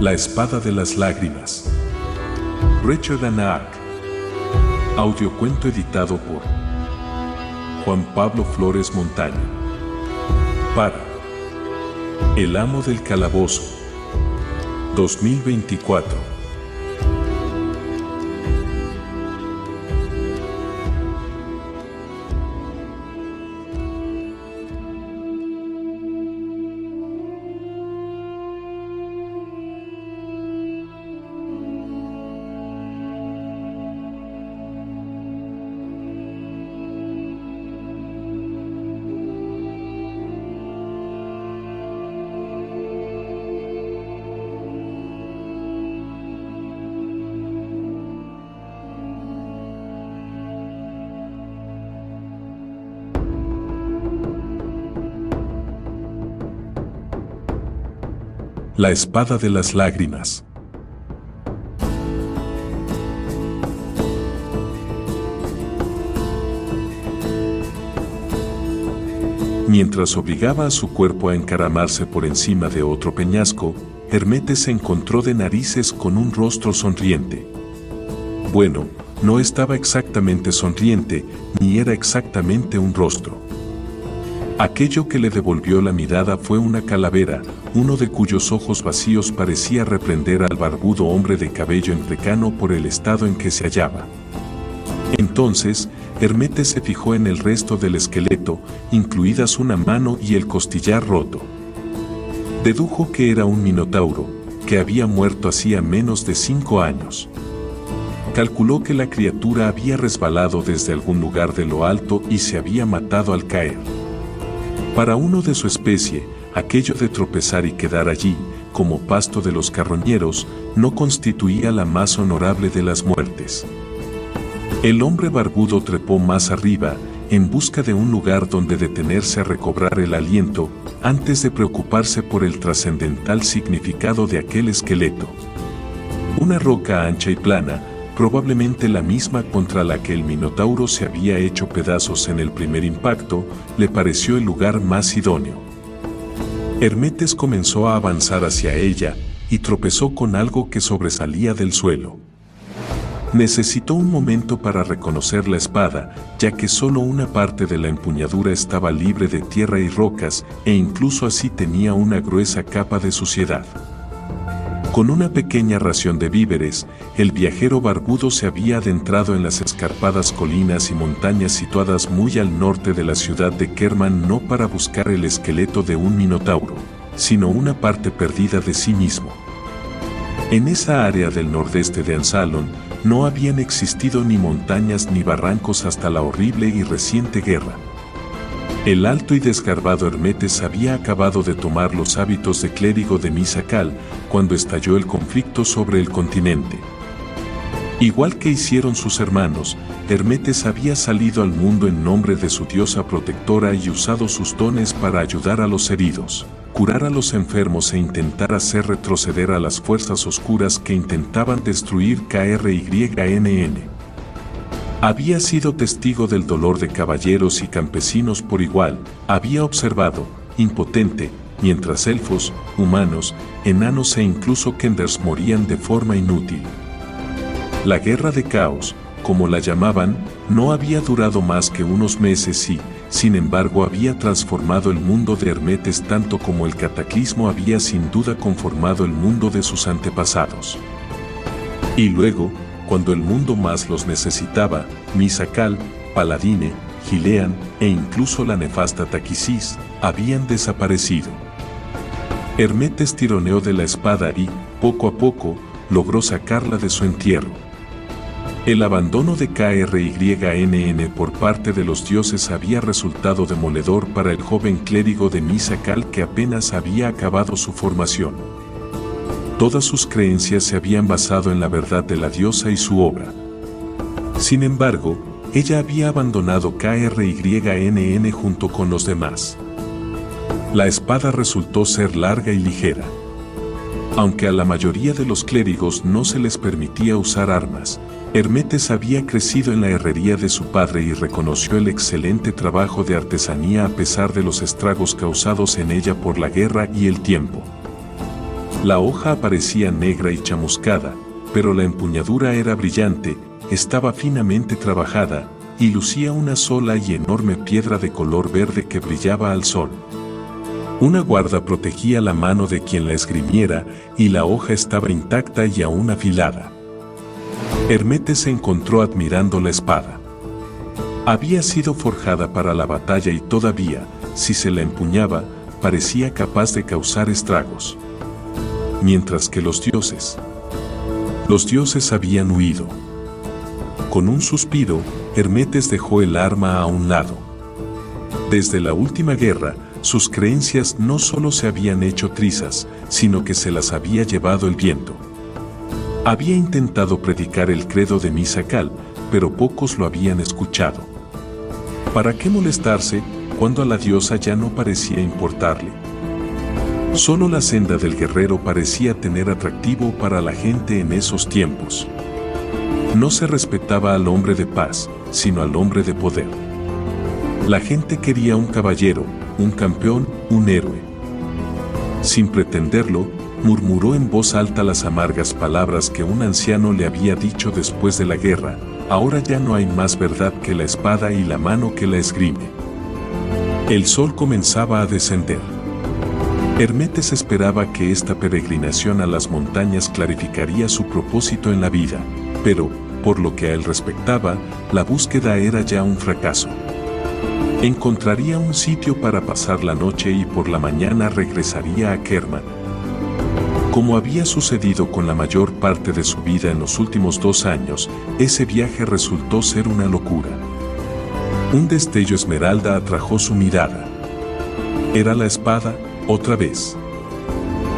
La espada de las lágrimas. Richard Anaak. Audiocuento editado por Juan Pablo Flores Montaña. Para El amo del calabozo. 2024. La espada de las lágrimas. Mientras obligaba a su cuerpo a encaramarse por encima de otro peñasco, Hermetes se encontró de narices con un rostro sonriente. Bueno, no estaba exactamente sonriente, ni era exactamente un rostro. Aquello que le devolvió la mirada fue una calavera, uno de cuyos ojos vacíos parecía reprender al barbudo hombre de cabello entrecano por el estado en que se hallaba. Entonces, Hermetes se fijó en el resto del esqueleto, incluidas una mano y el costillar roto. Dedujo que era un minotauro, que había muerto hacía menos de 5 años. Calculó que la criatura había resbalado desde algún lugar de lo alto y se había matado al caer. Para uno de su especie, aquello de tropezar y quedar allí, como pasto de los carroñeros, no constituía la más honorable de las muertes. El hombre barbudo trepó más arriba, en busca de un lugar donde detenerse a recobrar el aliento, antes de preocuparse por el trascendental significado de aquel esqueleto. Una roca ancha y plana, probablemente la misma contra la que el minotauro se había hecho pedazos en el primer impacto, le pareció el lugar más idóneo. Hermetes comenzó a avanzar hacia ella, y tropezó con algo que sobresalía del suelo. Necesitó un momento para reconocer la espada, ya que solo una parte de la empuñadura estaba libre de tierra y rocas, e incluso así tenía una gruesa capa de suciedad. Con una pequeña ración de víveres, el viajero barbudo se había adentrado en las escarpadas colinas y montañas situadas muy al norte de la ciudad de Kerman no para buscar el esqueleto de un minotauro, sino una parte perdida de sí mismo. En esa área del nordeste de Ansalon no habían existido ni montañas ni barrancos hasta la horrible y reciente guerra. El alto y desgarbado Hermetes había acabado de tomar los hábitos de clérigo de Misakal cuando estalló el conflicto sobre el continente. Igual que hicieron sus hermanos, Hermetes había salido al mundo en nombre de su diosa protectora y usado sus dones para ayudar a los heridos, curar a los enfermos e intentar hacer retroceder a las fuerzas oscuras que intentaban destruir KRYNN. Había sido testigo del dolor de caballeros y campesinos por igual, había observado, impotente, mientras elfos, humanos, enanos e incluso kenders morían de forma inútil. La guerra de caos, como la llamaban, no había durado más que unos meses y, sin embargo, había transformado el mundo de Hermetes tanto como el cataclismo había sin duda conformado el mundo de sus antepasados. Y luego, cuando el mundo más los necesitaba, Misakal, Paladine, Gilean e incluso la nefasta Taquisis habían desaparecido. Hermetes tironeó de la espada y, poco a poco, logró sacarla de su entierro. El abandono de KRYNN por parte de los dioses había resultado demoledor para el joven clérigo de Misakal que apenas había acabado su formación. Todas sus creencias se habían basado en la verdad de la diosa y su obra. Sin embargo, ella había abandonado KRYNN junto con los demás. La espada resultó ser larga y ligera. Aunque a la mayoría de los clérigos no se les permitía usar armas, Hermetes había crecido en la herrería de su padre y reconoció el excelente trabajo de artesanía a pesar de los estragos causados en ella por la guerra y el tiempo. La hoja aparecía negra y chamuscada, pero la empuñadura era brillante, estaba finamente trabajada, y lucía una sola y enorme piedra de color verde que brillaba al sol. Una guarda protegía la mano de quien la esgrimiera, y la hoja estaba intacta y aún afilada. Hermetes se encontró admirando la espada. Había sido forjada para la batalla y todavía, si se la empuñaba, parecía capaz de causar estragos. Mientras que los dioses habían huido. Con un suspiro, Hermetes dejó el arma a un lado. Desde la última guerra, sus creencias no solo se habían hecho trizas, sino que se las había llevado el viento. Había intentado predicar el credo de Misacal, pero pocos lo habían escuchado. ¿Para qué molestarse cuando a la diosa ya no parecía importarle? Solo la senda del guerrero parecía tener atractivo para la gente en esos tiempos. No se respetaba al hombre de paz, sino al hombre de poder. La gente quería un caballero, un campeón, un héroe. Sin pretenderlo, murmuró en voz alta las amargas palabras que un anciano le había dicho después de la guerra: ahora ya no hay más verdad que la espada y la mano que la esgrime. El sol comenzaba a descender. Hermetes esperaba que esta peregrinación a las montañas clarificaría su propósito en la vida, pero, por lo que a él respectaba, la búsqueda era ya un fracaso. Encontraría un sitio para pasar la noche y por la mañana regresaría a Kerman. Como había sucedido con la mayor parte de su vida en los últimos 2 años, ese viaje resultó ser una locura. Un destello esmeralda atrajo su mirada. Era la espada, otra vez.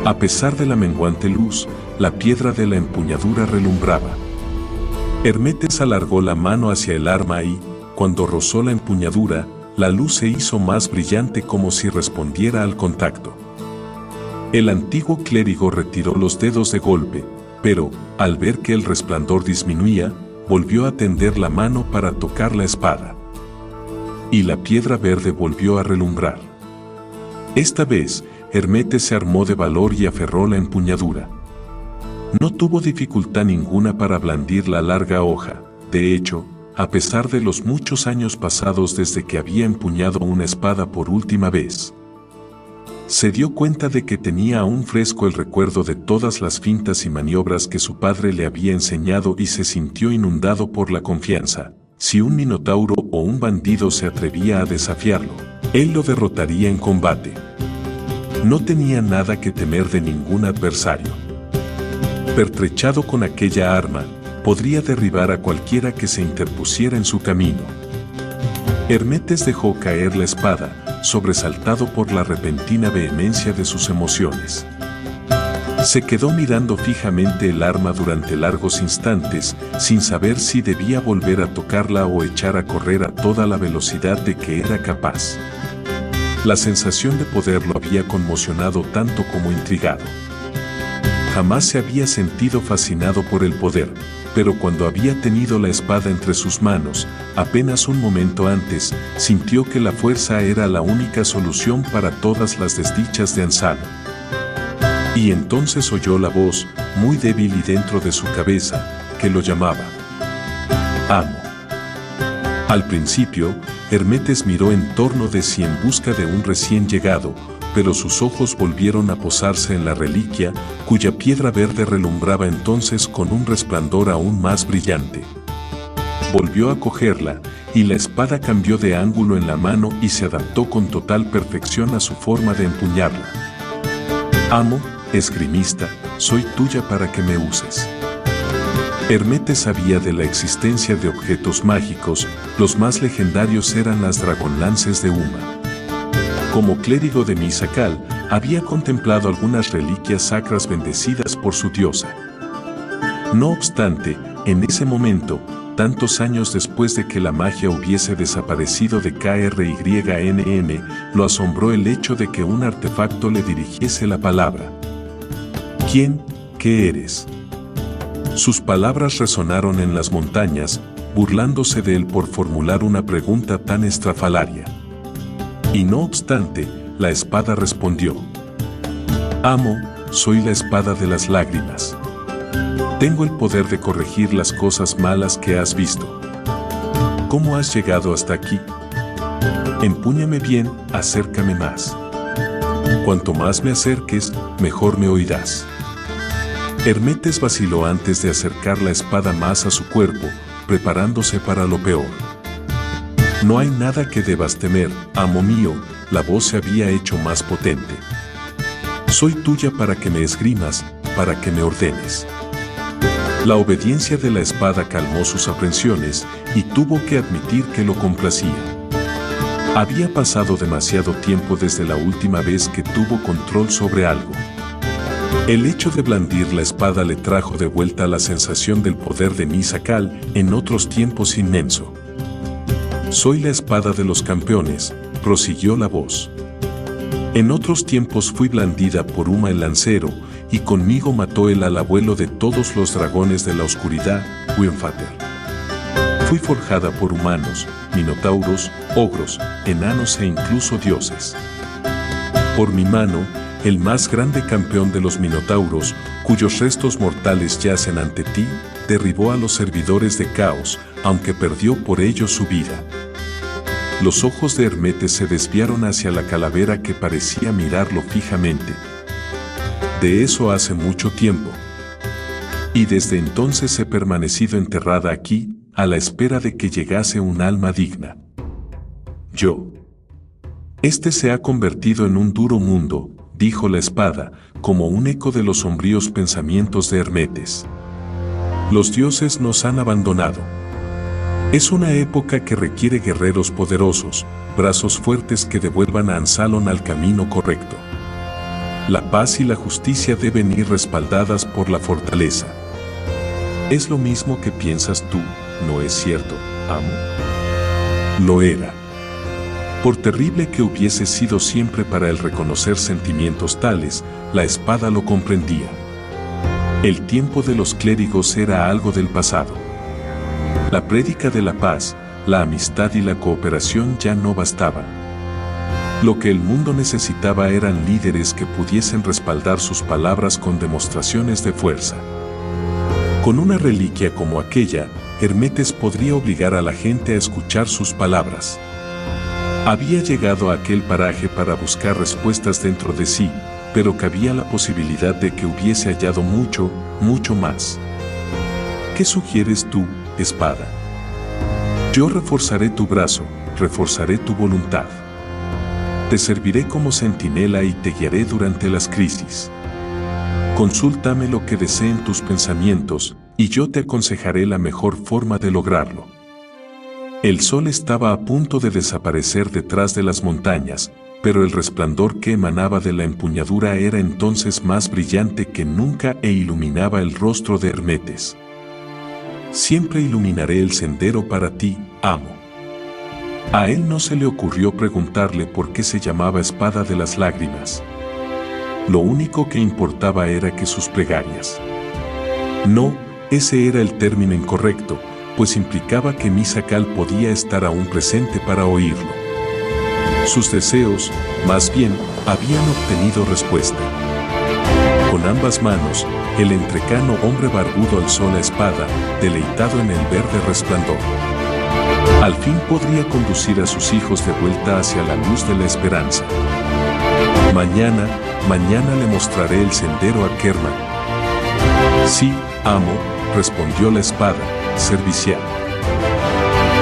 A pesar de la menguante luz, la piedra de la empuñadura relumbraba. Hermetes alargó la mano hacia el arma y, cuando rozó la empuñadura, la luz se hizo más brillante como si respondiera al contacto. El antiguo clérigo retiró los dedos de golpe, pero, al ver que el resplandor disminuía, volvió a tender la mano para tocar la espada. Y la piedra verde volvió a relumbrar. Esta vez, Hermetes se armó de valor y aferró la empuñadura. No tuvo dificultad ninguna para blandir la larga hoja. De hecho, a pesar de los muchos años pasados desde que había empuñado una espada por última vez, se dio cuenta de que tenía aún fresco el recuerdo de todas las fintas y maniobras que su padre le había enseñado y se sintió inundado por la confianza. Si un minotauro o un bandido se atrevía a desafiarlo, él lo derrotaría en combate. No tenía nada que temer de ningún adversario. Pertrechado con aquella arma, podría derribar a cualquiera que se interpusiera en su camino. Hermetes dejó caer la espada, sobresaltado por la repentina vehemencia de sus emociones. Se quedó mirando fijamente el arma durante largos instantes, sin saber si debía volver a tocarla o echar a correr a toda la velocidad de que era capaz. La sensación de poder lo había conmocionado tanto como intrigado. Jamás se había sentido fascinado por el poder, pero cuando había tenido la espada entre sus manos, apenas un momento antes, sintió que la fuerza era la única solución para todas las desdichas de Ansano. Y entonces oyó la voz, muy débil y dentro de su cabeza, que lo llamaba. Amo. Al principio, Hermetes miró en torno de sí en busca de un recién llegado, pero sus ojos volvieron a posarse en la reliquia, cuya piedra verde relumbraba entonces con un resplandor aún más brillante. Volvió a cogerla, y la espada cambió de ángulo en la mano y se adaptó con total perfección a su forma de empuñarla. Amo, esgrimista, soy tuya para que me uses. Hermetes sabía de la existencia de objetos mágicos, los más legendarios eran las dragonlances de Uma. Como clérigo de Misacal, había contemplado algunas reliquias sacras bendecidas por su diosa. No obstante, en ese momento, tantos años después de que la magia hubiese desaparecido de KRYNN, lo asombró el hecho de que un artefacto le dirigiese la palabra. ¿Quién? ¿Qué eres? Sus palabras resonaron en las montañas, burlándose de él por formular una pregunta tan estrafalaria. Y no obstante, la espada respondió. Amo, soy la espada de las lágrimas. Tengo el poder de corregir las cosas malas que has visto. ¿Cómo has llegado hasta aquí? Empúñame bien, acércame más. Cuanto más me acerques, mejor me oirás. Hermetes vaciló antes de acercar la espada más a su cuerpo, preparándose para lo peor. No hay nada que debas temer, amo mío, la voz se había hecho más potente. Soy tuya para que me esgrimas, para que me ordenes. La obediencia de la espada calmó sus aprensiones y tuvo que admitir que lo complacía. Había pasado demasiado tiempo desde la última vez que tuvo control sobre algo. El hecho de blandir la espada le trajo de vuelta la sensación del poder de Misakal en otros tiempos inmenso. Soy la espada de los campeones, prosiguió la voz. En otros tiempos fui blandida por Uma el lancero, y conmigo mató él al abuelo de todos los dragones de la oscuridad, Winfater. Fui forjada por humanos, minotauros, ogros, enanos e incluso dioses. Por mi mano, el más grande campeón de los minotauros, cuyos restos mortales yacen ante ti, derribó a los servidores de Caos, aunque perdió por ello su vida. Los ojos de Hermetes se desviaron hacia la calavera que parecía mirarlo fijamente. De eso hace mucho tiempo. Y desde entonces he permanecido enterrada aquí, a la espera de que llegase un alma digna. Yo. Este se ha convertido en un duro mundo, dijo la espada, como un eco de los sombríos pensamientos de Hermetes. Los dioses nos han abandonado. Es una época que requiere guerreros poderosos, brazos fuertes que devuelvan a Ansalon al camino correcto. La paz y la justicia deben ir respaldadas por la fortaleza. Es lo mismo que piensas tú, ¿no es cierto, amo? Lo era. Por terrible que hubiese sido siempre para él reconocer sentimientos tales, la espada lo comprendía. El tiempo de los clérigos era algo del pasado. La prédica de la paz, la amistad y la cooperación ya no bastaban. Lo que el mundo necesitaba eran líderes que pudiesen respaldar sus palabras con demostraciones de fuerza. Con una reliquia como aquella, Hermetes podría obligar a la gente a escuchar sus palabras. Había llegado a aquel paraje para buscar respuestas dentro de sí, pero cabía la posibilidad de que hubiese hallado mucho, mucho más. ¿Qué sugieres tú, espada? Yo reforzaré tu brazo, reforzaré tu voluntad. Te serviré como centinela y te guiaré durante las crisis. Consúltame lo que deseen tus pensamientos, y yo te aconsejaré la mejor forma de lograrlo. El sol estaba a punto de desaparecer detrás de las montañas, pero el resplandor que emanaba de la empuñadura era entonces más brillante que nunca e iluminaba el rostro de Hermetes. Siempre iluminaré el sendero para ti, amo. A él no se le ocurrió preguntarle por qué se llamaba espada de las lágrimas. Lo único que importaba era que sus plegarias. No, ese era el término incorrecto, pues implicaba que Misakal podía estar aún presente para oírlo. Sus deseos, más bien, habían obtenido respuesta. Con ambas manos, el entrecano hombre barbudo alzó la espada, deleitado en el verde resplandor. Al fin podría conducir a sus hijos de vuelta hacia la luz de la esperanza. Mañana le mostraré el sendero a Kerman. Sí, amo, respondió la espada, servicial.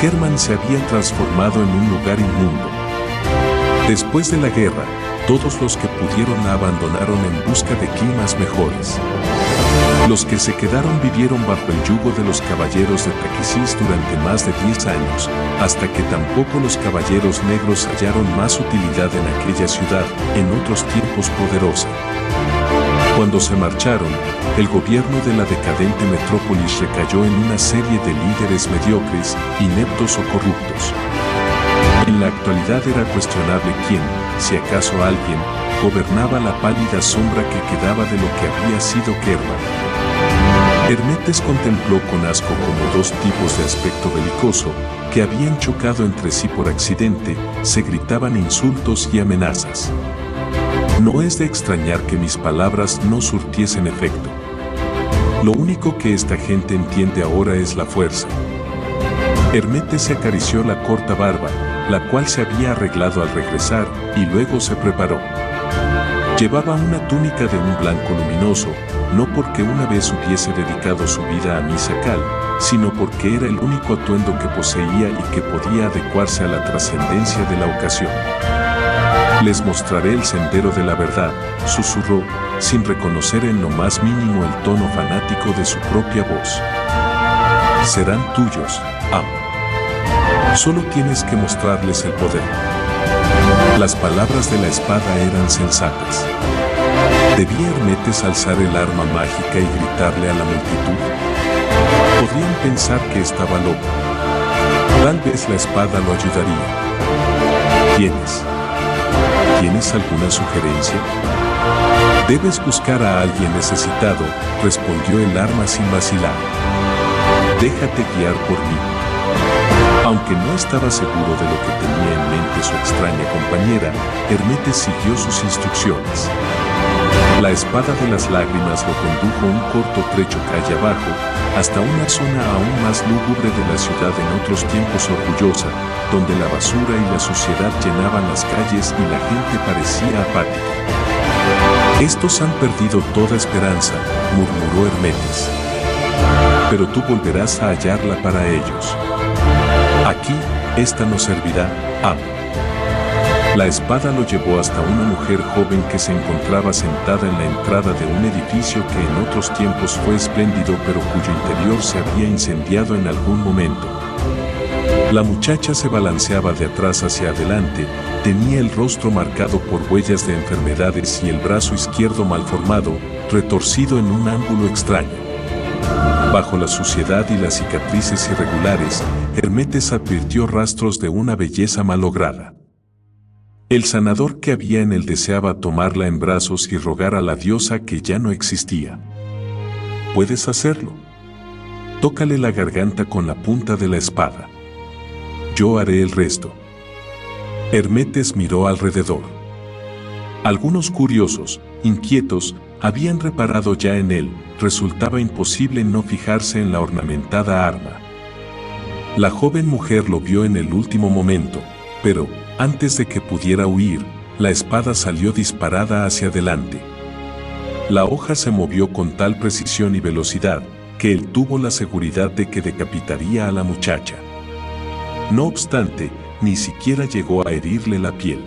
Kerman se había transformado en un lugar inmundo. Después de la guerra, todos los que pudieron la abandonaron en busca de climas mejores. Los que se quedaron vivieron bajo el yugo de los caballeros de Taquisís durante más de 10 años, hasta que tampoco los caballeros negros hallaron más utilidad en aquella ciudad, en otros tiempos poderosa. Cuando se marcharon, el gobierno de la decadente metrópolis recayó en una serie de líderes mediocres, ineptos o corruptos. En la actualidad era cuestionable quién, si acaso alguien, gobernaba la pálida sombra que quedaba de lo que había sido Kerman. Hermetes contempló con asco como dos tipos de aspecto belicoso, que habían chocado entre sí por accidente, se gritaban insultos y amenazas. No es de extrañar que mis palabras no surtiesen efecto. Lo único que esta gente entiende ahora es la fuerza. Hermetes se acarició la corta barba, la cual se había arreglado al regresar, y luego se preparó. Llevaba una túnica de un blanco luminoso, no porque una vez hubiese dedicado su vida a misa cal, sino porque era el único atuendo que poseía y que podía adecuarse a la trascendencia de la ocasión. Les mostraré el sendero de la verdad, susurró, sin reconocer en lo más mínimo el tono fanático de su propia voz. Serán tuyos, amo. Solo tienes que mostrarles el poder. Las palabras de la espada eran sensatas. ¿Debía Hermetes alzar el arma mágica y gritarle a la multitud? Podrían pensar que estaba loco. Tal vez la espada lo ayudaría. ¿Tienes alguna sugerencia? Debes buscar a alguien necesitado, respondió el arma sin vacilar. Déjate guiar por mí. Aunque no estaba seguro de lo que tenía en mente su extraña compañera, Hermetes siguió sus instrucciones. La espada de las lágrimas lo condujo un corto trecho calle abajo, hasta una zona aún más lúgubre de la ciudad en otros tiempos orgullosa, donde la basura y la suciedad llenaban las calles y la gente parecía apática. Estos han perdido toda esperanza, murmuró Hermetes. Pero tú volverás a hallarla para ellos. Aquí, esta nos servirá, amo. La espada lo llevó hasta una mujer joven que se encontraba sentada en la entrada de un edificio que en otros tiempos fue espléndido pero cuyo interior se había incendiado en algún momento. La muchacha se balanceaba de atrás hacia adelante, tenía el rostro marcado por huellas de enfermedades y el brazo izquierdo malformado, retorcido en un ángulo extraño. Bajo la suciedad y las cicatrices irregulares, Hermetes advirtió rastros de una belleza malograda. El sanador que había en él deseaba tomarla en brazos y rogar a la diosa que ya no existía. Puedes hacerlo. Tócale la garganta con la punta de la espada. Yo haré el resto. Hermetes miró alrededor. Algunos curiosos, inquietos, habían reparado ya en él. Resultaba imposible no fijarse en la ornamentada arma. La joven mujer lo vio en el último momento, pero, antes de que pudiera huir, la espada salió disparada hacia adelante. La hoja se movió con tal precisión y velocidad, que él tuvo la seguridad de que decapitaría a la muchacha. No obstante, ni siquiera llegó a herirle la piel.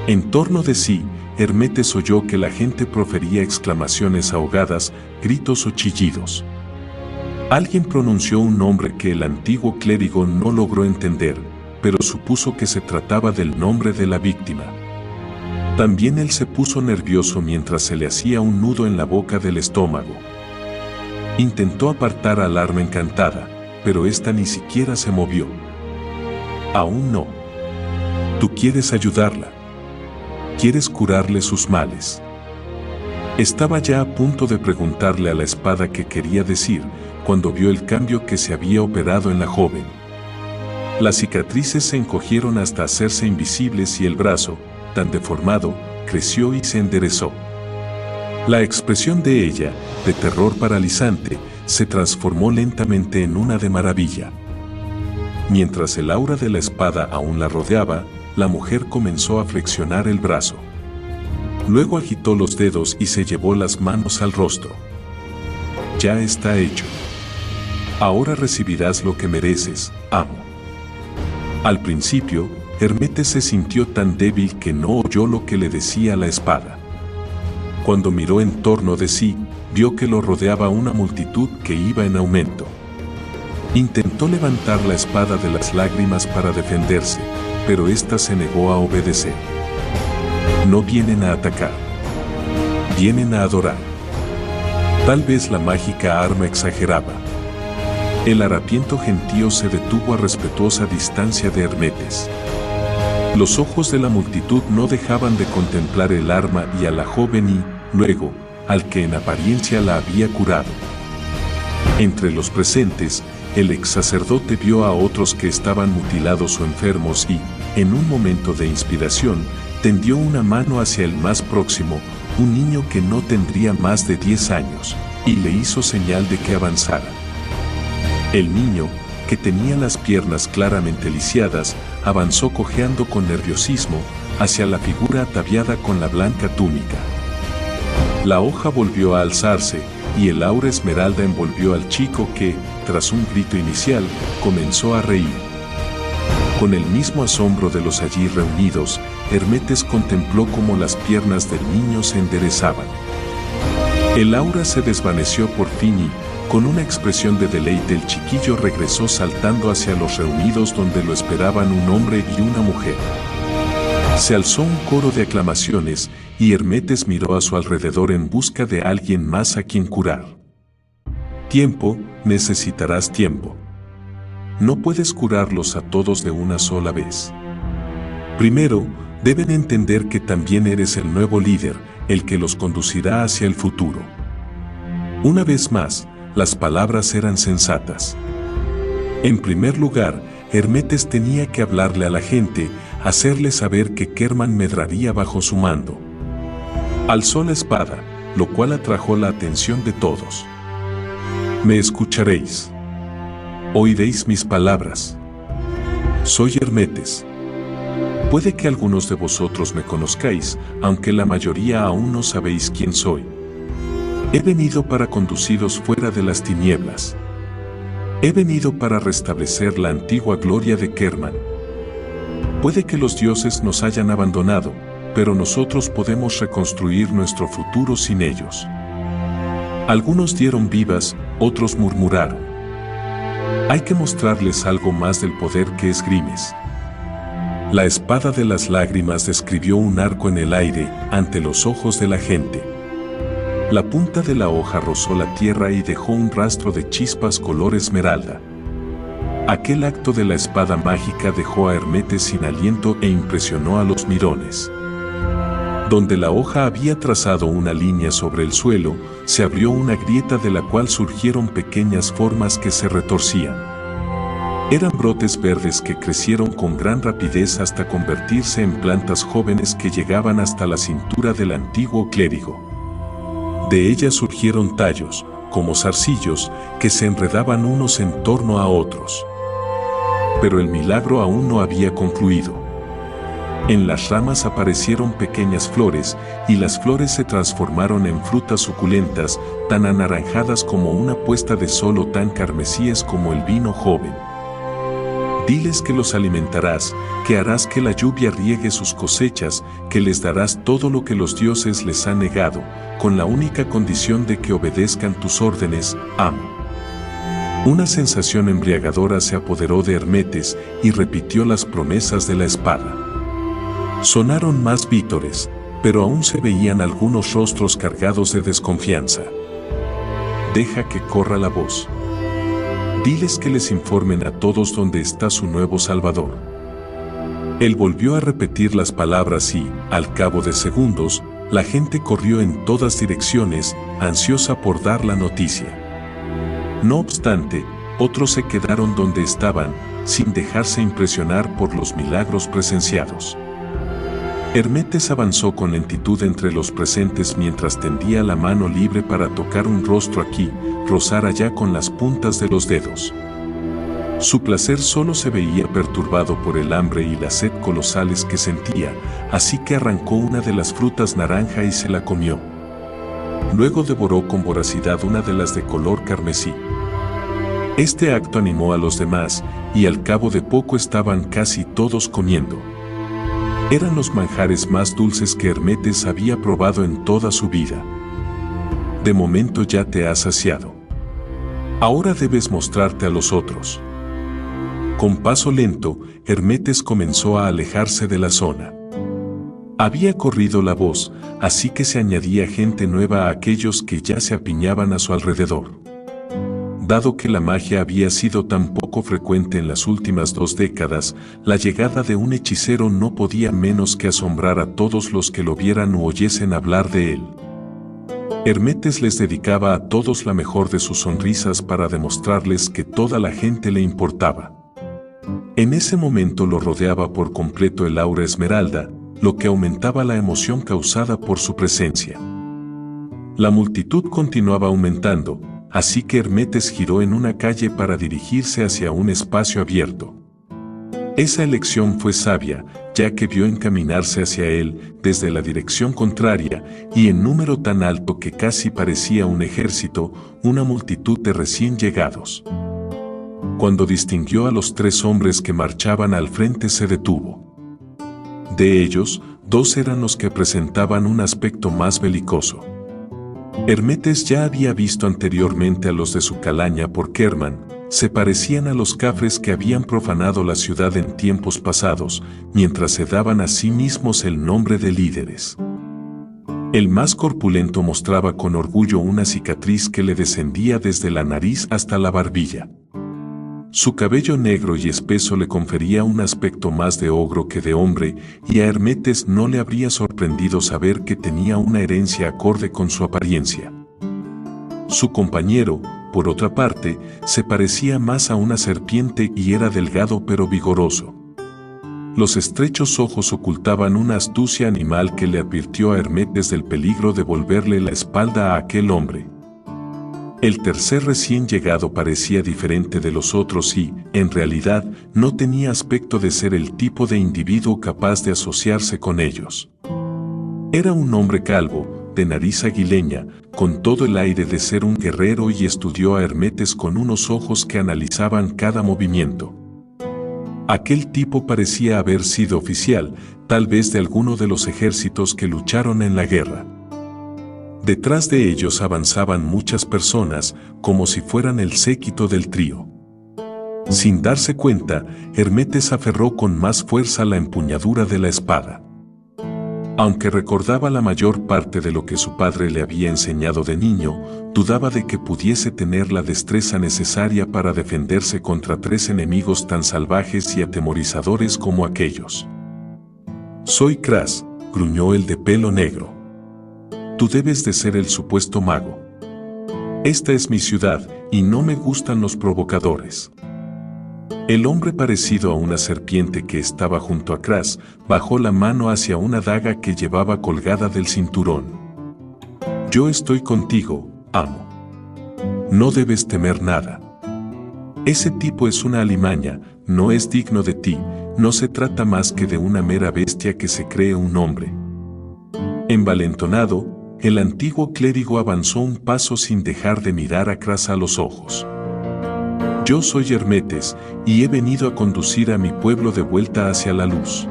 En torno de sí, Hermetes oyó que la gente profería exclamaciones ahogadas, gritos o chillidos. Alguien pronunció un nombre que el antiguo clérigo no logró entender, pero supuso que se trataba del nombre de la víctima. También él se puso nervioso mientras se le hacía un nudo en la boca del estómago. Intentó apartar al arma encantada, pero ésta ni siquiera se movió. Aún no. Tú quieres ayudarla. Quieres curarle sus males. Estaba ya a punto de preguntarle a la espada qué quería decir, cuando vio el cambio que se había operado en la joven. Las cicatrices se encogieron hasta hacerse invisibles y el brazo, tan deformado, creció y se enderezó. La expresión de ella, de terror paralizante, se transformó lentamente en una de maravilla. Mientras el aura de la espada aún la rodeaba, la mujer comenzó a flexionar el brazo. Luego agitó los dedos y se llevó las manos al rostro. Ya está hecho. Ahora recibirás lo que mereces, amo. Al principio, Hermetes se sintió tan débil que no oyó lo que le decía la espada. Cuando miró en torno de sí, vio que lo rodeaba una multitud que iba en aumento. Intentó levantar la espada de las lágrimas para defenderse, pero ésta se negó a obedecer. No vienen a atacar. Vienen a adorar. Tal vez la mágica arma exageraba. El harapiento gentío se detuvo a respetuosa distancia de Hermetes. Los ojos de la multitud no dejaban de contemplar el arma y a la joven y, luego, al que en apariencia la había curado. Entre los presentes, el ex sacerdote vio a otros que estaban mutilados o enfermos y, en un momento de inspiración, tendió una mano hacia el más próximo, un niño que no tendría más de 10 años, y le hizo señal de que avanzara. El niño, que tenía las piernas claramente lisiadas, avanzó cojeando con nerviosismo hacia la figura ataviada con la blanca túnica. La hoja volvió a alzarse, y el aura esmeralda envolvió al chico que, tras un grito inicial, comenzó a reír. Con el mismo asombro de los allí reunidos, Hermetes contempló cómo las piernas del niño se enderezaban. El aura se desvaneció por fin y, con una expresión de deleite, el chiquillo regresó saltando hacia los reunidos donde lo esperaban un hombre y una mujer. Se alzó un coro de aclamaciones y Hermetes miró a su alrededor en busca de alguien más a quien curar. Tiempo, necesitarás tiempo. No puedes curarlos a todos de una sola vez. Primero, deben entender que también eres el nuevo líder, el que los conducirá hacia el futuro. Una vez más, las palabras eran sensatas. En primer lugar, Hermetes tenía que hablarle a la gente, hacerle saber que Kerman medraría bajo su mando. Alzó la espada, lo cual atrajo la atención de todos. Me escucharéis. Oiréis mis palabras. Soy Hermetes. Puede que algunos de vosotros me conozcáis, aunque la mayoría aún no sabéis quién soy. He venido para conduciros fuera de las tinieblas. He venido para restablecer la antigua gloria de Kerman. Puede que los dioses nos hayan abandonado, pero nosotros podemos reconstruir nuestro futuro sin ellos. Algunos dieron vivas, otros murmuraron. Hay que mostrarles algo más del poder que esgrimes. La espada de las lágrimas describió un arco en el aire ante los ojos de la gente. La punta de la hoja rozó la tierra y dejó un rastro de chispas color esmeralda. Aquel acto de la espada mágica dejó a Hermetes sin aliento e impresionó a los mirones. Donde la hoja había trazado una línea sobre el suelo, se abrió una grieta de la cual surgieron pequeñas formas que se retorcían. Eran brotes verdes que crecieron con gran rapidez hasta convertirse en plantas jóvenes que llegaban hasta la cintura del antiguo clérigo. De ellas surgieron tallos, como zarcillos, que se enredaban unos en torno a otros. Pero el milagro aún no había concluido. En las ramas aparecieron pequeñas flores, y las flores se transformaron en frutas suculentas, tan anaranjadas como una puesta de sol o tan carmesíes como el vino joven. Diles que los alimentarás, que harás que la lluvia riegue sus cosechas, que les darás todo lo que los dioses les han negado, con la única condición de que obedezcan tus órdenes, amo. Una sensación embriagadora se apoderó de Hermetes y repitió las promesas de la espada. Sonaron más vítores, pero aún se veían algunos rostros cargados de desconfianza. Deja que corra la voz. Diles que les informen a todos dónde está su nuevo Salvador. Él volvió a repetir las palabras y, al cabo de segundos, la gente corrió en todas direcciones, ansiosa por dar la noticia. No obstante, otros se quedaron donde estaban, sin dejarse impresionar por los milagros presenciados. Hermetes avanzó con lentitud entre los presentes mientras tendía la mano libre para tocar un rostro aquí, rozar allá con las puntas de los dedos. Su placer solo se veía perturbado por el hambre y la sed colosales que sentía, así que arrancó una de las frutas naranja y se la comió. Luego devoró con voracidad una de las de color carmesí. Este acto animó a los demás, y al cabo de poco estaban casi todos comiendo. Eran los manjares más dulces que Hermetes había probado en toda su vida. De momento ya te has saciado. Ahora debes mostrarte a los otros. Con paso lento, Hermetes comenzó a alejarse de la zona. Había corrido la voz, así que se añadía gente nueva a aquellos que ya se apiñaban a su alrededor. Dado que la magia había sido tan poco frecuente en las últimas 2 décadas, la llegada de un hechicero no podía menos que asombrar a todos los que lo vieran u oyesen hablar de él. Hermetes les dedicaba a todos la mejor de sus sonrisas para demostrarles que toda la gente le importaba. En ese momento lo rodeaba por completo el aura esmeralda, lo que aumentaba la emoción causada por su presencia. La multitud continuaba aumentando, así que Hermetes giró en una calle para dirigirse hacia un espacio abierto. Esa elección fue sabia, ya que vio encaminarse hacia él desde la dirección contraria y en número tan alto que casi parecía un ejército, una multitud de recién llegados. Cuando distinguió a los 3 hombres que marchaban al frente se detuvo. De ellos, 2 eran los que presentaban un aspecto más belicoso. Hermetes ya había visto anteriormente a los de su calaña por Kerman. Se parecían a los cafres que habían profanado la ciudad en tiempos pasados, mientras se daban a sí mismos el nombre de líderes. El más corpulento mostraba con orgullo una cicatriz que le descendía desde la nariz hasta la barbilla. Su cabello negro y espeso le confería un aspecto más de ogro que de hombre, y a Hermetes no le habría sorprendido saber que tenía una herencia acorde con su apariencia. Su compañero, por otra parte, se parecía más a una serpiente y era delgado pero vigoroso. Los estrechos ojos ocultaban una astucia animal que le advirtió a Hermetes del peligro de volverle la espalda a aquel hombre. El tercer recién llegado parecía diferente de los otros y, en realidad, no tenía aspecto de ser el tipo de individuo capaz de asociarse con ellos. Era un hombre calvo, de nariz aguileña, con todo el aire de ser un guerrero y estudió a Hermetes con unos ojos que analizaban cada movimiento. Aquel tipo parecía haber sido oficial, tal vez de alguno de los ejércitos que lucharon en la guerra. Detrás de ellos avanzaban muchas personas, como si fueran el séquito del trío. Sin darse cuenta, Hermetes aferró con más fuerza la empuñadura de la espada. Aunque recordaba la mayor parte de lo que su padre le había enseñado de niño, dudaba de que pudiese tener la destreza necesaria para defenderse contra 3 enemigos tan salvajes y atemorizadores como aquellos. «Soy Kras», gruñó el de pelo negro. «Tú debes de ser el supuesto mago. Esta es mi ciudad, y no me gustan los provocadores». El hombre parecido a una serpiente que estaba junto a Kras, bajó la mano hacia una daga que llevaba colgada del cinturón. «Yo estoy contigo, amo. No debes temer nada. Ese tipo es una alimaña, no es digno de ti, no se trata más que de una mera bestia que se cree un hombre». Envalentonado, el antiguo clérigo avanzó un paso sin dejar de mirar a Kras a los ojos. «Yo soy Hermetes, y he venido a conducir a mi pueblo de vuelta hacia la luz.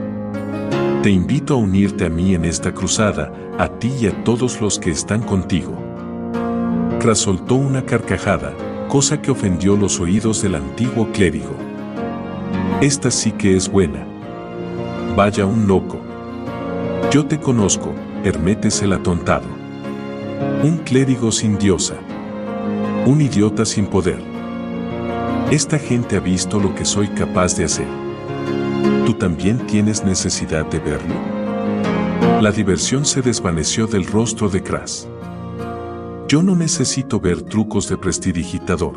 Te invito a unirte a mí en esta cruzada, a ti y a todos los que están contigo». Kras soltó una carcajada, cosa que ofendió los oídos del antiguo clérigo. «Esta sí que es buena. Vaya un loco. Yo te conozco, Hermetes el atontado. Un clérigo sin diosa. Un idiota sin poder. Esta gente ha visto lo que soy capaz de hacer. ¿Tú también tienes necesidad de verlo?» La diversión se desvaneció del rostro de Kras. «Yo no necesito ver trucos de prestidigitador».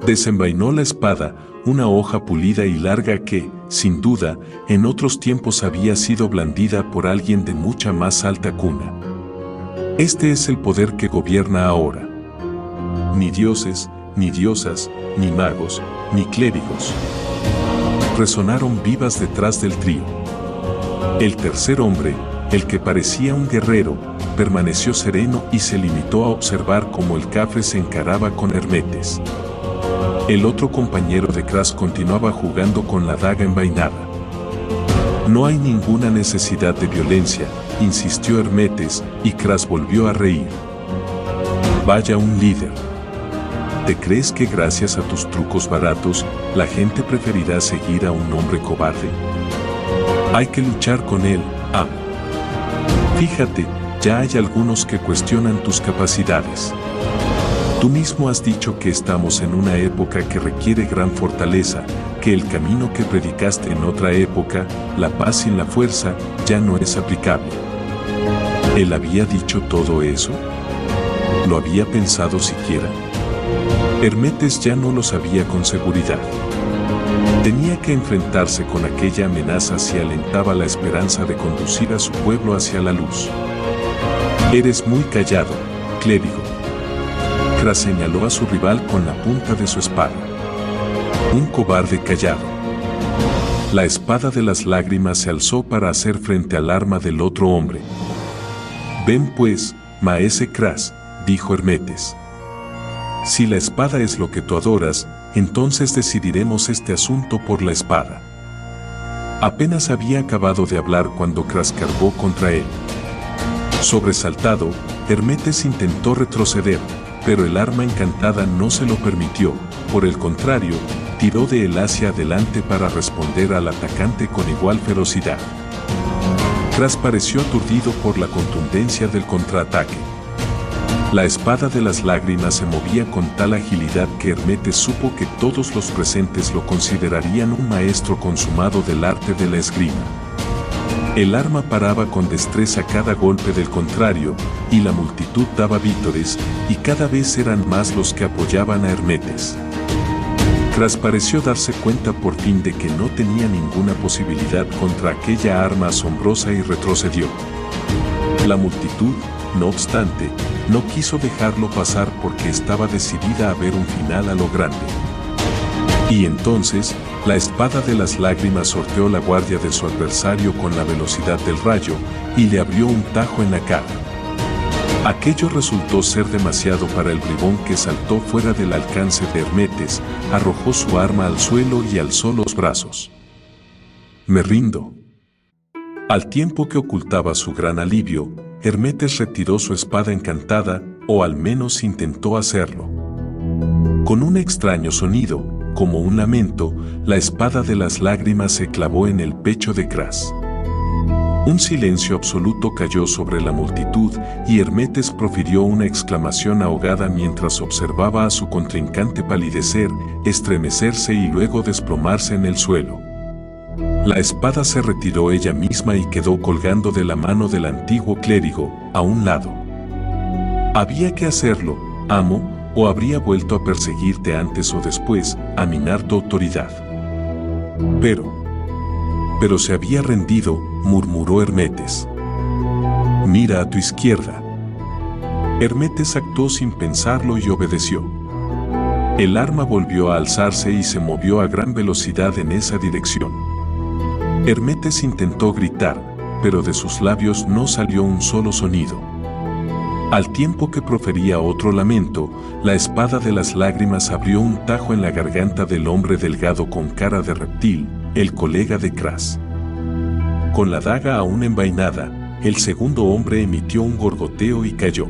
Desenvainó la espada, una hoja pulida y larga que, sin duda, en otros tiempos había sido blandida por alguien de mucha más alta cuna. Este es el poder que gobierna ahora. Ni dioses, ni diosas, ni magos, ni clérigos. Resonaron vivas detrás del trío. El tercer hombre, el que parecía un guerrero, permaneció sereno y se limitó a observar cómo el cafre se encaraba con Hermetes. El otro compañero de Kras continuaba jugando con la daga envainada. «No hay ninguna necesidad de violencia», insistió Hermetes, y Kras volvió a reír. «Vaya un líder. ¿Te crees que gracias a tus trucos baratos, la gente preferirá seguir a un hombre cobarde? Hay que luchar con él, amo. Fíjate, ya hay algunos que cuestionan tus capacidades. Tú mismo has dicho que estamos en una época que requiere gran fortaleza, que el camino que predicaste en otra época, la paz sin la fuerza, ya no es aplicable». ¿Él había dicho todo eso? ¿Lo había pensado siquiera? Hermetes ya no lo sabía con seguridad. Tenía que enfrentarse con aquella amenaza si alentaba la esperanza de conducir a su pueblo hacia la luz. «Eres muy callado, clérigo», Kras señaló a su rival con la punta de su espada. «Un cobarde callado». La espada de las lágrimas se alzó para hacer frente al arma del otro hombre. «Ven pues, maese Kras», dijo Hermetes. «Si la espada es lo que tú adoras, entonces decidiremos este asunto por la espada». Apenas había acabado de hablar cuando Kras cargó contra él. Sobresaltado, Hermetes intentó retroceder, pero el arma encantada no se lo permitió. Por el contrario, tiró de él hacia adelante para responder al atacante con igual ferocidad. Kras pareció aturdido por la contundencia del contraataque. La espada de las lágrimas se movía con tal agilidad que Hermetes supo que todos los presentes lo considerarían un maestro consumado del arte de la esgrima. El arma paraba con destreza cada golpe del contrario, y la multitud daba vítores, y cada vez eran más los que apoyaban a Hermetes. Kras pareció darse cuenta por fin de que no tenía ninguna posibilidad contra aquella arma asombrosa y retrocedió. La multitud, no obstante, no quiso dejarlo pasar porque estaba decidida a ver un final a lo grande. Y entonces, la espada de las lágrimas sorteó la guardia de su adversario con la velocidad del rayo y le abrió un tajo en la cara. Aquello resultó ser demasiado para el bribón, que saltó fuera del alcance de Hermetes, arrojó su arma al suelo y alzó los brazos. «Me rindo». Al tiempo que ocultaba su gran alivio, Hermetes retiró su espada encantada, o al menos intentó hacerlo. Con un extraño sonido, como un lamento, la espada de las lágrimas se clavó en el pecho de Kras. Un silencio absoluto cayó sobre la multitud y Hermetes profirió una exclamación ahogada mientras observaba a su contrincante palidecer, estremecerse y luego desplomarse en el suelo. La espada se retiró ella misma y quedó colgando de la mano del antiguo clérigo, a un lado. «Había que hacerlo, amo, o habría vuelto a perseguirte antes o después, a minar tu autoridad». Pero se había rendido», murmuró Hermetes. «Mira a tu izquierda». Hermetes actuó sin pensarlo y obedeció. El arma volvió a alzarse y se movió a gran velocidad en esa dirección. Hermetes intentó gritar, pero de sus labios no salió un solo sonido. Al tiempo que profería otro lamento, la espada de las lágrimas abrió un tajo en la garganta del hombre delgado con cara de reptil, el colega de Kras. Con la daga aún envainada, el segundo hombre emitió un gorgoteo y cayó.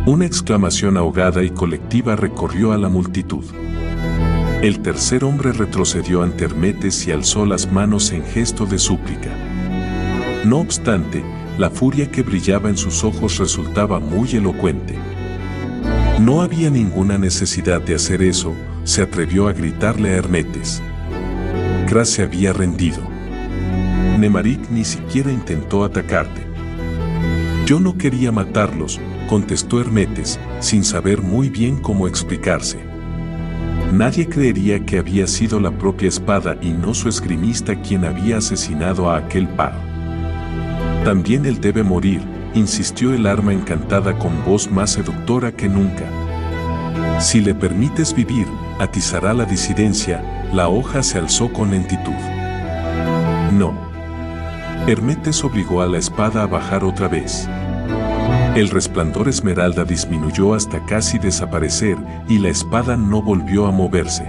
Una exclamación ahogada y colectiva recorrió a la multitud. El tercer hombre retrocedió ante Hermetes y alzó las manos en gesto de súplica. No obstante, la furia que brillaba en sus ojos resultaba muy elocuente. No había ninguna necesidad de hacer eso, se atrevió a gritarle a Hermetes. Kras se había rendido. «Nemaric ni siquiera intentó atacarte». «Yo no quería matarlos», contestó Hermetes, sin saber muy bien cómo explicarse. Nadie creería que había sido la propia espada y no su esgrimista quien había asesinado a aquel par. «También él debe morir», insistió el arma encantada con voz más seductora que nunca. «Si le permites vivir, atizará la disidencia». La hoja se alzó con lentitud. «No». Hermetes obligó a la espada a bajar otra vez. El resplandor esmeralda disminuyó hasta casi desaparecer y la espada no volvió a moverse.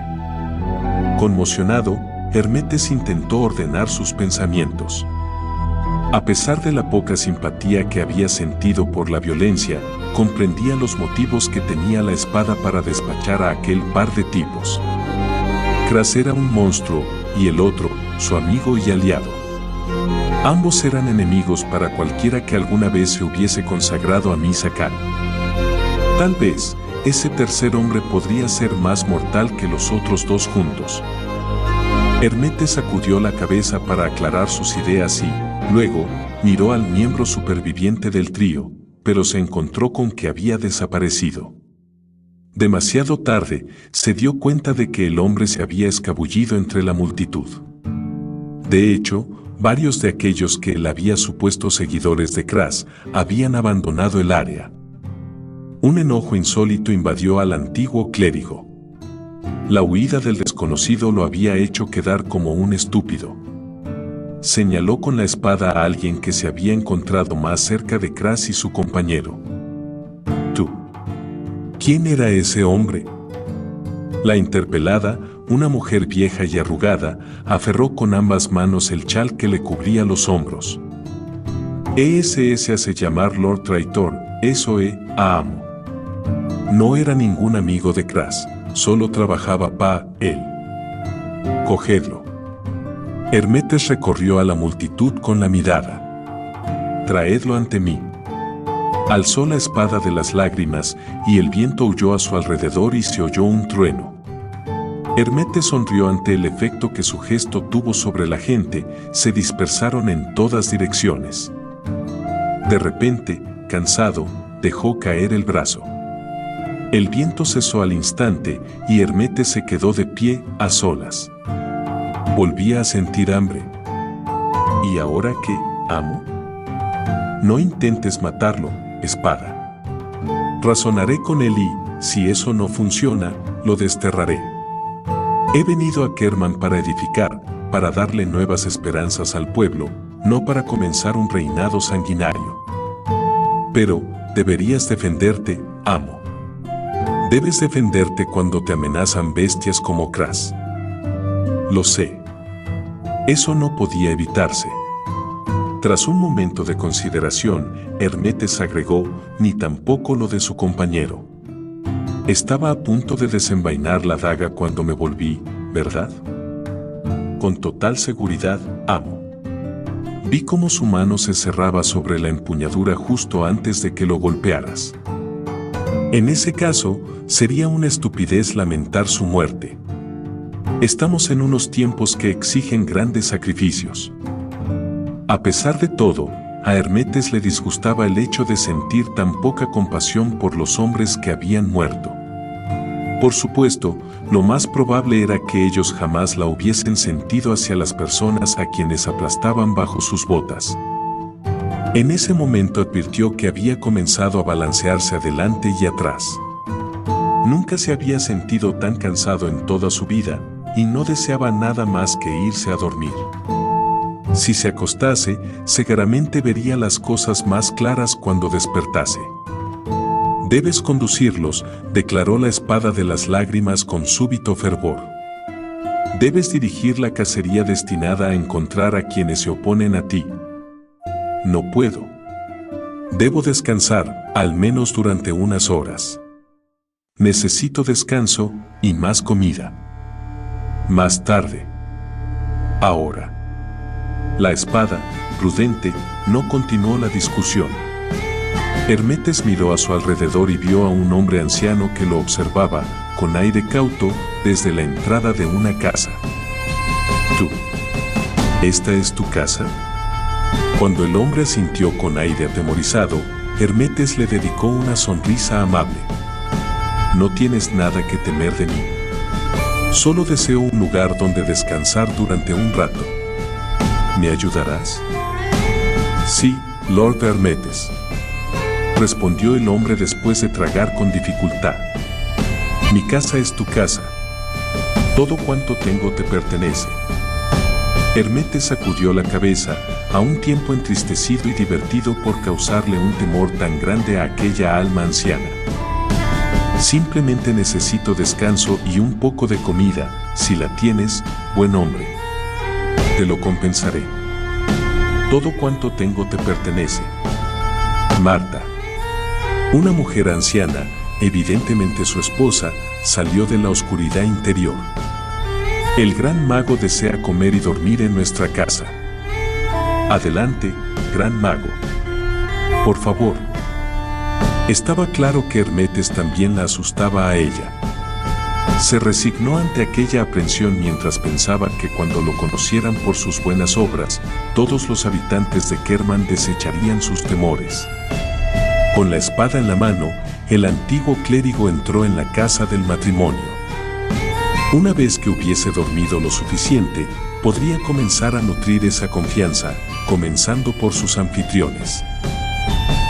Conmocionado, Hermetes intentó ordenar sus pensamientos. A pesar de la poca simpatía que había sentido por la violencia, comprendía los motivos que tenía la espada para despachar a aquel par de tipos. Kras era un monstruo, y el otro, su amigo y aliado. Ambos eran enemigos para cualquiera que alguna vez se hubiese consagrado a Misa Kal. Tal vez, ese tercer hombre podría ser más mortal que los otros dos juntos. Hermetes sacudió la cabeza para aclarar sus ideas y, luego, miró al miembro superviviente del trío, pero se encontró con que había desaparecido. Demasiado tarde, se dio cuenta de que el hombre se había escabullido entre la multitud. De hecho, varios de aquellos que él había supuesto seguidores de Crash habían abandonado el área. Un enojo insólito invadió al antiguo clérigo. La huida del desconocido lo había hecho quedar como un estúpido. Señaló con la espada a alguien que se había encontrado más cerca de Crash y su compañero. ¿Tú? ¿Quién era ese hombre? La interpelada, una mujer vieja y arrugada, aferró con ambas manos el chal que le cubría los hombros. Ese se hace llamar Lord Traitor, eso amo. No era ningún amigo de Crash, solo trabajaba para él. Cogedlo. Hermetes recorrió a la multitud con la mirada. Traedlo ante mí. Alzó la espada de las lágrimas y el viento huyó a su alrededor y se oyó un trueno. Hermetes sonrió ante el efecto que su gesto tuvo sobre la gente, se dispersaron en todas direcciones. De repente, cansado, dejó caer el brazo. El viento cesó al instante y Hermetes se quedó de pie, a solas. Volvía a sentir hambre. ¿Y ahora qué, amo? No intentes matarlo, espada. Razonaré con él y, si eso no funciona, lo desterraré. He venido a Kerman para edificar, para darle nuevas esperanzas al pueblo, no para comenzar un reinado sanguinario. Pero, deberías defenderte, amo. Debes defenderte cuando te amenazan bestias como Crash. Lo sé. Eso no podía evitarse. Tras un momento de consideración, Hermetes agregó, ni tampoco lo de su compañero. Estaba a punto de desenvainar la daga cuando me volví, ¿verdad? Con total seguridad, amo. Vi cómo su mano se cerraba sobre la empuñadura justo antes de que lo golpearas. En ese caso, sería una estupidez lamentar su muerte. Estamos en unos tiempos que exigen grandes sacrificios. A pesar de todo, a Hermetes le disgustaba el hecho de sentir tan poca compasión por los hombres que habían muerto. Por supuesto, lo más probable era que ellos jamás la hubiesen sentido hacia las personas a quienes aplastaban bajo sus botas. En ese momento advirtió que había comenzado a balancearse adelante y atrás. Nunca se había sentido tan cansado en toda su vida, y no deseaba nada más que irse a dormir. Si se acostase, seguramente vería las cosas más claras cuando despertase. Debes conducirlos, declaró la espada de las lágrimas con súbito fervor. Debes dirigir la cacería destinada a encontrar a quienes se oponen a ti. No puedo. Debo descansar, al menos durante unas horas. Necesito descanso y más comida. Más tarde. Ahora. La espada, prudente, no continuó la discusión. Hermetes miró a su alrededor y vio a un hombre anciano que lo observaba, con aire cauto, desde la entrada de una casa. ¿Tú? ¿Esta es tu casa? Cuando el hombre asintió con aire atemorizado, Hermetes le dedicó una sonrisa amable. No tienes nada que temer de mí. Solo deseo un lugar donde descansar durante un rato. ¿Me ayudarás? Sí, Lord Hermetes, respondió el hombre después de tragar con dificultad. Mi casa es tu casa. Todo cuanto tengo te pertenece. Hermetes sacudió la cabeza, a un tiempo entristecido y divertido por causarle un temor tan grande a aquella alma anciana. Simplemente necesito descanso y un poco de comida, si la tienes, buen hombre. Te lo compensaré. Todo cuanto tengo te pertenece. Marta. Una mujer anciana, evidentemente su esposa, salió de la oscuridad interior. El gran mago desea comer y dormir en nuestra casa. Adelante, gran mago. Por favor. Estaba claro que Hermetes también la asustaba a ella. Se resignó ante aquella aprensión mientras pensaba que cuando lo conocieran por sus buenas obras, todos los habitantes de Kerman desecharían sus temores. Con la espada en la mano, el antiguo clérigo entró en la casa del matrimonio. Una vez que hubiese dormido lo suficiente, podría comenzar a nutrir esa confianza, comenzando por sus anfitriones.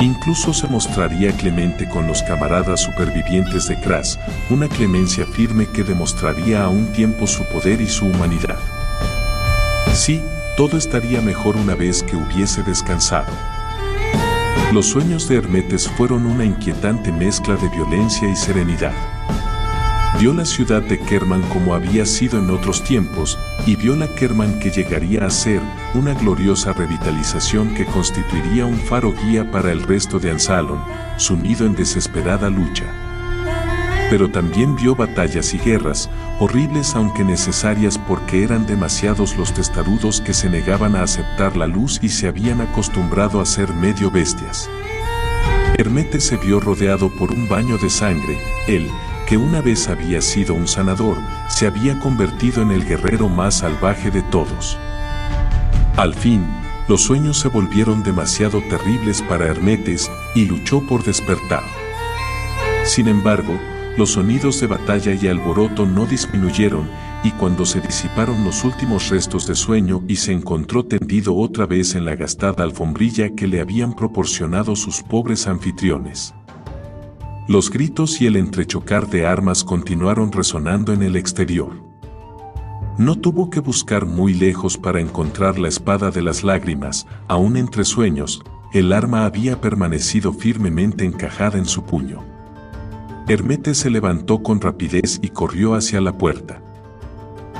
Incluso se mostraría clemente con los camaradas supervivientes de Kras, una clemencia firme que demostraría a un tiempo su poder y su humanidad. Sí, todo estaría mejor una vez que hubiese descansado. Los sueños de Hermetes fueron una inquietante mezcla de violencia y serenidad. Vio la ciudad de Kerman como había sido en otros tiempos, y vio la Kerman que llegaría a ser una gloriosa revitalización que constituiría un faro guía para el resto de Ansalon, sumido en desesperada lucha. Pero también vio batallas y guerras, horribles aunque necesarias porque eran demasiados los testarudos que se negaban a aceptar la luz y se habían acostumbrado a ser medio bestias. Hermetes se vio rodeado por un baño de sangre. Él, que una vez había sido un sanador, se había convertido en el guerrero más salvaje de todos. Al fin, los sueños se volvieron demasiado terribles para Hermetes y luchó por despertar. Sin embargo, los sonidos de batalla y alboroto no disminuyeron, y cuando se disiparon los últimos restos de sueño y se encontró tendido otra vez en la gastada alfombrilla que le habían proporcionado sus pobres anfitriones. Los gritos y el entrechocar de armas continuaron resonando en el exterior. No tuvo que buscar muy lejos para encontrar la espada de las lágrimas. Aún entre sueños, el arma había permanecido firmemente encajada en su puño. Hermetes se levantó con rapidez y corrió hacia la puerta.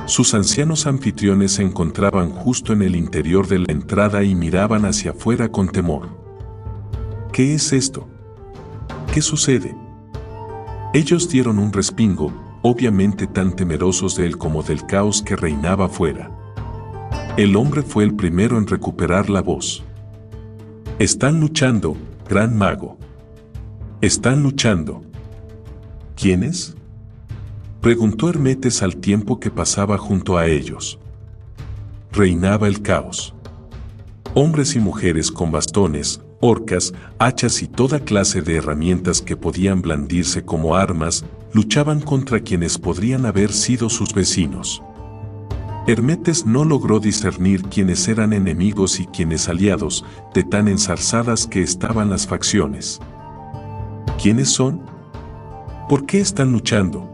Sus ancianos anfitriones se encontraban justo en el interior de la entrada y miraban hacia afuera con temor. ¿Qué es esto? ¿Qué sucede? Ellos dieron un respingo, obviamente tan temerosos de él como del caos que reinaba fuera. El hombre fue el primero en recuperar la voz. «Están luchando, gran mago. Están luchando». «¿Quiénes?», preguntó Hermetes al tiempo que pasaba junto a ellos. Reinaba el caos. Hombres y mujeres con bastones, orcas, hachas y toda clase de herramientas que podían blandirse como armas, luchaban contra quienes podrían haber sido sus vecinos. Hermetes no logró discernir quiénes eran enemigos y quiénes aliados, de tan enzarzadas que estaban las facciones. ¿Quiénes son? ¿Por qué están luchando?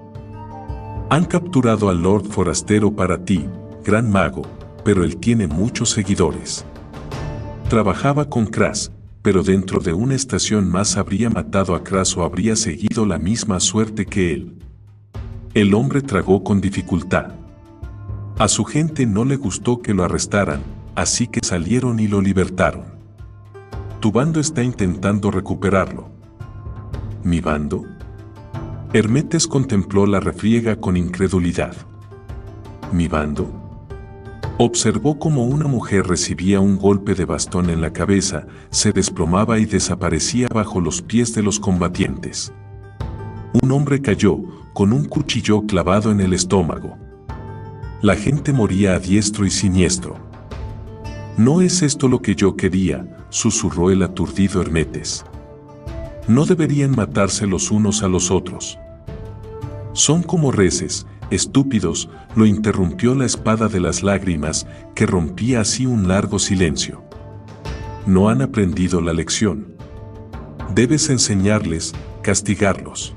Han capturado al Lord Forastero para ti, gran mago, pero él tiene muchos seguidores. Trabajaba con Kras, pero dentro de una estación más habría matado a Kras o habría seguido la misma suerte que él. El hombre tragó con dificultad. A su gente no le gustó que lo arrestaran, así que salieron y lo libertaron. Tu bando está intentando recuperarlo. ¿Mi bando? Hermetes contempló la refriega con incredulidad. ¿Mi bando? Observó cómo una mujer recibía un golpe de bastón en la cabeza, se desplomaba y desaparecía bajo los pies de los combatientes. Un hombre cayó, con un cuchillo clavado en el estómago. La gente moría a diestro y siniestro. «No es esto lo que yo quería», susurró el aturdido Hermetes. «No deberían matarse los unos a los otros. Son como reses, estúpidos», lo interrumpió la espada de las lágrimas, que rompía así un largo silencio. «No han aprendido la lección. Debes enseñarles, castigarlos.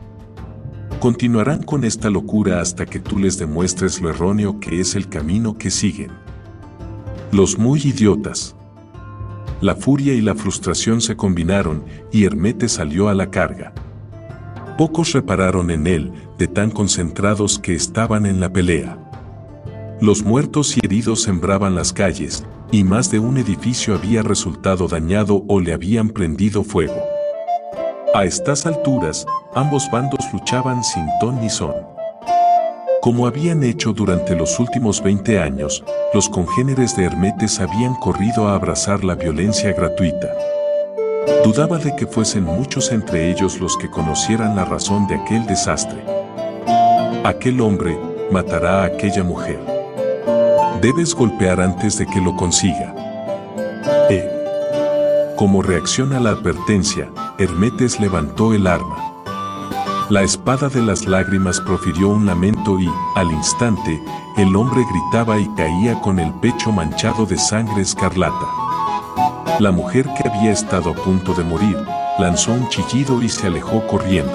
Continuarán con esta locura hasta que tú les demuestres lo erróneo que es el camino que siguen. Los muy idiotas». La furia y la frustración se combinaron y Hermetes salió a la carga. Pocos repararon en él, de tan concentrados que estaban en la pelea. Los muertos y heridos sembraban las calles, y más de un edificio había resultado dañado o le habían prendido fuego. A estas alturas, ambos bandos luchaban sin ton ni son. Como habían hecho durante los últimos 20 años, los congéneres de Hermetes habían corrido a abrazar la violencia gratuita. Dudaba de que fuesen muchos entre ellos los que conocieran la razón de aquel desastre. Aquel hombre matará a aquella mujer. Debes golpear antes de que lo consiga. Como reacción a la advertencia, Hermetes levantó el arma. La espada de las lágrimas profirió un lamento y, al instante, el hombre gritaba y caía con el pecho manchado de sangre escarlata. La mujer, que había estado a punto de morir, lanzó un chillido y se alejó corriendo.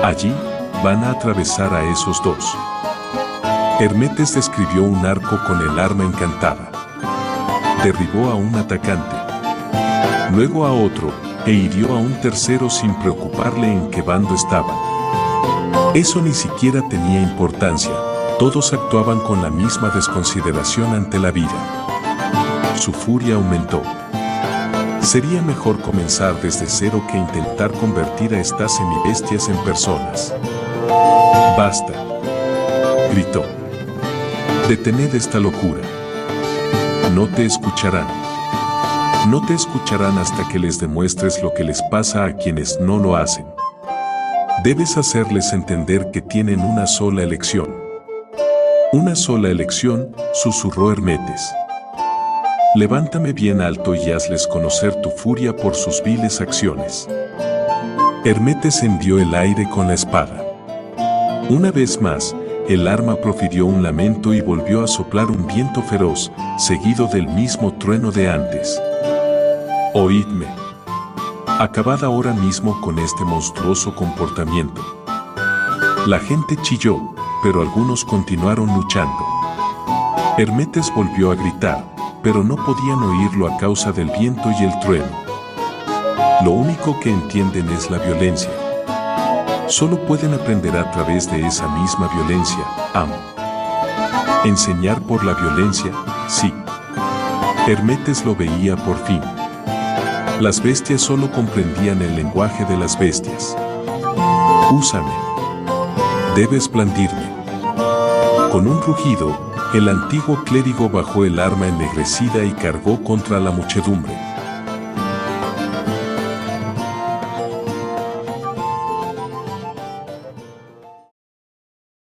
Allí, van a atravesar a esos dos. Hermetes describió un arco con el arma encantada. Derribó a un atacante, luego a otro, e hirió a un tercero sin preocuparle en qué bando estaban. Eso ni siquiera tenía importancia, todos actuaban con la misma desconsideración ante la vida. Su furia aumentó. Sería mejor comenzar desde cero que intentar convertir a estas semibestias en personas. «Basta», gritó. «Detened esta locura. No te escucharán. No te escucharán hasta que les demuestres lo que les pasa a quienes no lo hacen. Debes hacerles entender que tienen una sola elección». «Una sola elección», susurró Hermetes. «Levántame bien alto y hazles conocer tu furia por sus viles acciones». Hermetes hendió el aire con la espada. Una vez más, el arma profirió un lamento y volvió a soplar un viento feroz, seguido del mismo trueno de antes. «Oídme. Acabad ahora mismo con este monstruoso comportamiento». La gente chilló, pero algunos continuaron luchando. Hermetes volvió a gritar, pero no podían oírlo a causa del viento y el trueno. Lo único que entienden es la violencia. Solo pueden aprender a través de esa misma violencia, amo. Enseñar por la violencia, sí. Hermetes lo veía por fin. Las bestias solo comprendían el lenguaje de las bestias. «Úsame. Debes blandirme». Con un rugido, el antiguo clérigo bajó el arma ennegrecida y cargó contra la muchedumbre.